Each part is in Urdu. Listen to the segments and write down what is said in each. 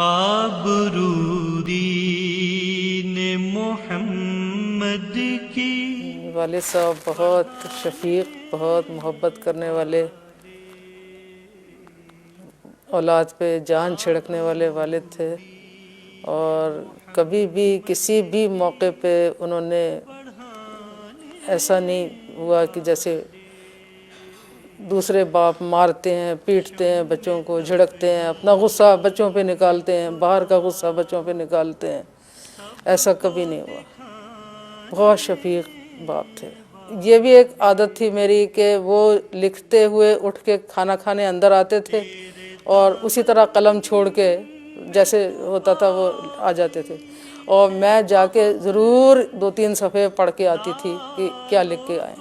آبرودین محمد کی۔ والد صاحب بہت شفیق، بہت محبت کرنے والے، اولاد پہ جان چھڑکنے والے والد تھے، اور کبھی بھی کسی بھی موقع پہ انہوں نے ایسا نہیں ہوا کہ جیسے دوسرے باپ مارتے ہیں، پیٹتے ہیں بچوں کو، جھڑکتے ہیں، اپنا غصہ بچوں پہ نکالتے ہیں، باہر کا غصہ بچوں پہ نکالتے ہیں، ایسا کبھی نہیں ہوا۔ بہت شفیق باپ تھے۔ یہ بھی ایک عادت تھی میری کہ وہ لکھتے ہوئے اٹھ کے کھانا کھانے اندر آتے تھے، اور اسی طرح قلم چھوڑ کے جیسے ہوتا تھا وہ آ جاتے تھے، اور میں جا کے ضرور 2-3 صفحے پڑھ کے آتی تھی کہ کیا لکھ کے آئے،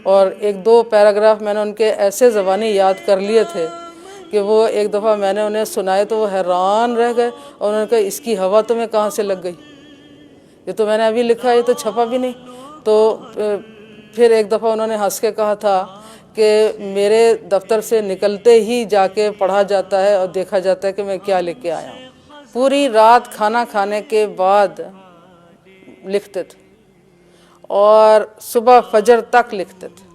اور 1-2 پیراگراف میں نے ان کے ایسے زبانی یاد کر لیے تھے کہ وہ ایک دفعہ میں نے انہیں سنائے تو وہ حیران رہ گئے، اور انہوں نے کہا اس کی ہوا تمہیں کہاں سے لگ گئی، یہ تو میں نے ابھی لکھا ہے، یہ تو چھپا بھی نہیں۔ تو پھر ایک دفعہ انہوں نے ہنس کے کہا تھا کہ میرے دفتر سے نکلتے ہی جا کے پڑھا جاتا ہے اور دیکھا جاتا ہے کہ میں کیا لکھ کے آیا ہوں۔ پوری رات کھانا کھانے کے بعد لکھتے تھے، اور صبح فجر تک لکھتے تھے۔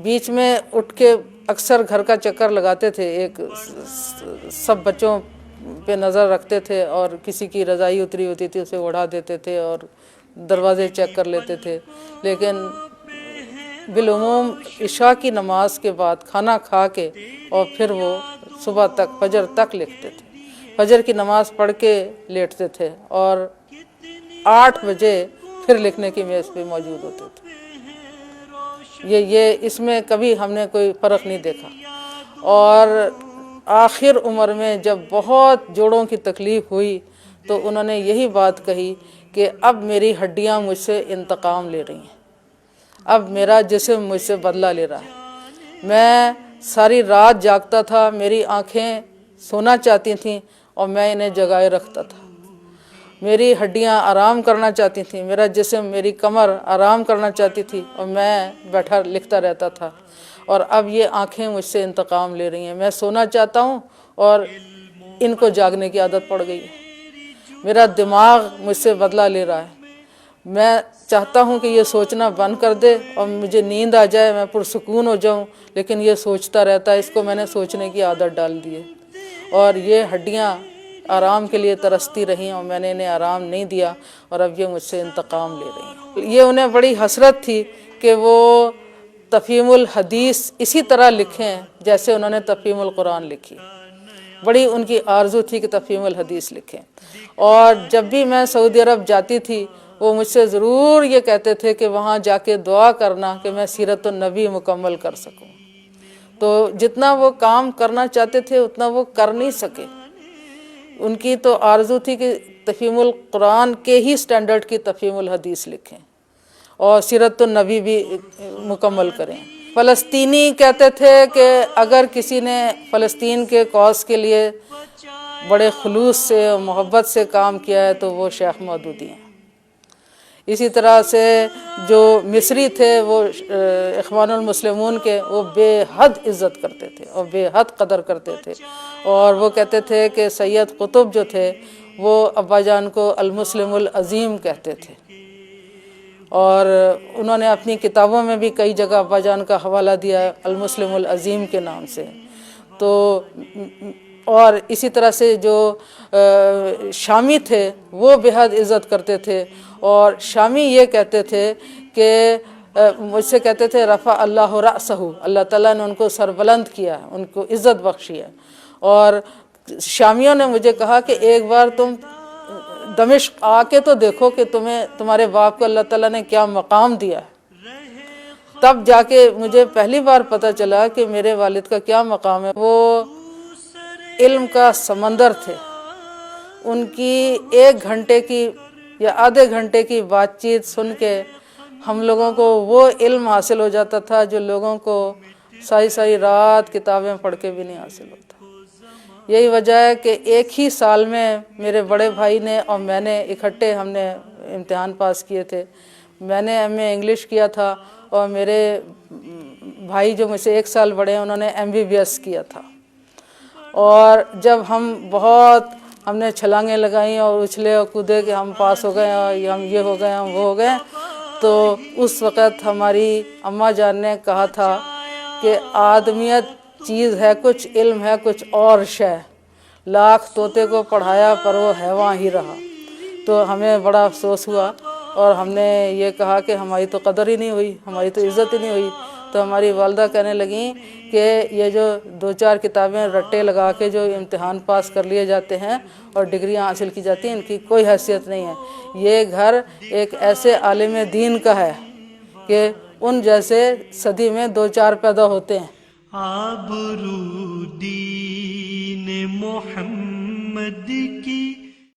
بیچ میں اٹھ کے اکثر گھر کا چکر لگاتے تھے، ایک سب بچوں پہ نظر رکھتے تھے، اور کسی کی رضائی اتری ہوتی تھی اسے اڑا دیتے تھے اور دروازے چیک کر لیتے تھے، لیکن بالعموم عشاء کی نماز کے بعد کھانا کھا کے اور پھر وہ صبح تک فجر تک لکھتے تھے۔ فجر کی نماز پڑھ کے لیٹتے تھے، اور 8 بجے پھر لکھنے کی میز پہ موجود ہوتے تھے۔ یہ اس میں کبھی ہم نے کوئی فرق نہیں دیکھا۔ اور آخر عمر میں جب بہت جوڑوں کی تکلیف ہوئی تو انہوں نے یہی بات کہی کہ اب میری ہڈیاں مجھ سے انتقام لے رہی ہیں، اب میرا جسم مجھ سے بدلہ لے رہا ہے۔ میں ساری رات جاگتا تھا، میری آنکھیں سونا چاہتی تھیں اور میں انہیں جگائے رکھتا تھا، میری ہڈیاں آرام کرنا چاہتی تھیں، میرا جسم، میری کمر آرام کرنا چاہتی تھی، اور میں بیٹھا لکھتا رہتا تھا، اور اب یہ آنکھیں مجھ سے انتقام لے رہی ہیں، میں سونا چاہتا ہوں اور ان کو جاگنے کی عادت پڑ گئی ہے، میرا دماغ مجھ سے بدلہ لے رہا ہے، میں چاہتا ہوں کہ یہ سوچنا بند کر دے اور مجھے نیند آ جائے، میں پرسکون ہو جاؤں، لیکن یہ سوچتا رہتا ہے، اس کو میں نے سوچنے کی عادت ڈال دی ہے، اور یہ ہڈیاں آرام کے لیے ترستی رہیں اور میں نے انہیں آرام نہیں دیا، اور اب یہ مجھ سے انتقام لے رہی ہیں۔ یہ انہیں بڑی حسرت تھی کہ وہ تفہیم الحدیث اسی طرح لکھیں جیسے انہوں نے تفہیم القرآن لکھی، بڑی ان کی آرزو تھی کہ تفہیم الحدیث لکھیں۔ اور جب بھی میں سعودی عرب جاتی تھی وہ مجھ سے ضرور یہ کہتے تھے کہ وہاں جا کے دعا کرنا کہ میں سیرت النبی مکمل کر سکوں۔ تو جتنا وہ کام کرنا چاہتے تھے اتنا وہ کر نہیں سکے، ان کی تو آرزو تھی کہ تفہیم القرآن کے ہی سٹینڈرڈ کی تفہیم الحدیث لکھیں اور سیرت النبی بھی مکمل کریں۔ فلسطینی کہتے تھے کہ اگر کسی نے فلسطین کے کاز کے لیے بڑے خلوص سے اور محبت سے کام کیا ہے تو وہ شیخ مودودی ہیں۔ اسی طرح سے جو مصری تھے وہ اخوان المسلمون کے، وہ بے حد عزت کرتے تھے اور بے حد قدر کرتے تھے، اور وہ کہتے تھے کہ سید قطب جو تھے وہ ابا جان کو المسلم العظیم کہتے تھے، اور انہوں نے اپنی کتابوں میں بھی کئی جگہ ابا جان کا حوالہ دیا ہے المسلم العظیم کے نام سے۔ تو اور اسی طرح سے جو شامی تھے وہ بے حد عزت کرتے تھے، اور شامی یہ کہتے تھے کہ مجھ سے کہتے تھے رفع اللہ رأسہ، اللہ تعالیٰ نے ان کو سربلند کیا ہے، ان کو عزت بخشی ہے۔ اور شامیوں نے مجھے کہا کہ ایک بار تم دمشق آ کے تو دیکھو کہ تمہارے باپ کو اللہ تعالیٰ نے کیا مقام دیا ہے۔ تب جا کے مجھے پہلی بار پتہ چلا کہ میرے والد کا کیا مقام ہے۔ وہ علم کا سمندر تھے، ان کی 1 گھنٹے کی یا آدھے گھنٹے کی بات چیت سن کے ہم لوگوں کو وہ علم حاصل ہو جاتا تھا جو لوگوں کو ساری رات کتابیں پڑھ کے بھی نہیں حاصل ہوتا۔ یہی وجہ ہے کہ ایک ہی سال میں میرے بڑے بھائی نے اور میں نے اکٹھے ہم نے امتحان پاس کیے تھے۔ میں نے ایم اے انگلش کیا تھا اور میرے بھائی جو مجھ سے 1 سال بڑے ہیں انہوں نے MBBS کیا تھا، اور جب ہم نے چھلانگیں لگائیں اور اچھلے اور کودے کہ ہم پاس ہو گئے اور ہم یہ ہو گئے ہم وہ ہو گئے، تو اس وقت ہماری اماں جان نے کہا تھا کہ آدمیت چیز ہے کچھ، علم ہے کچھ اور شے، لاکھ طوطے کو پڑھایا پر وہ حیواں ہی رہا۔ تو ہمیں بڑا افسوس ہوا اور ہم نے یہ کہا کہ ہماری تو قدر ہی نہیں ہوئی، ہماری تو عزت ہی نہیں ہوئی۔ تو ہماری والدہ کہنے لگیں کہ یہ جو 2-4 کتابیں رٹے لگا کے جو امتحان پاس کر لیے جاتے ہیں اور ڈگریاں حاصل کی جاتی ہیں، ان کی کوئی حیثیت نہیں ہے۔ یہ گھر ایک ایسے عالم دین کا ہے کہ ان جیسے صدی میں 2-4 پیدا ہوتے ہیں۔ آبرو دین محمد کی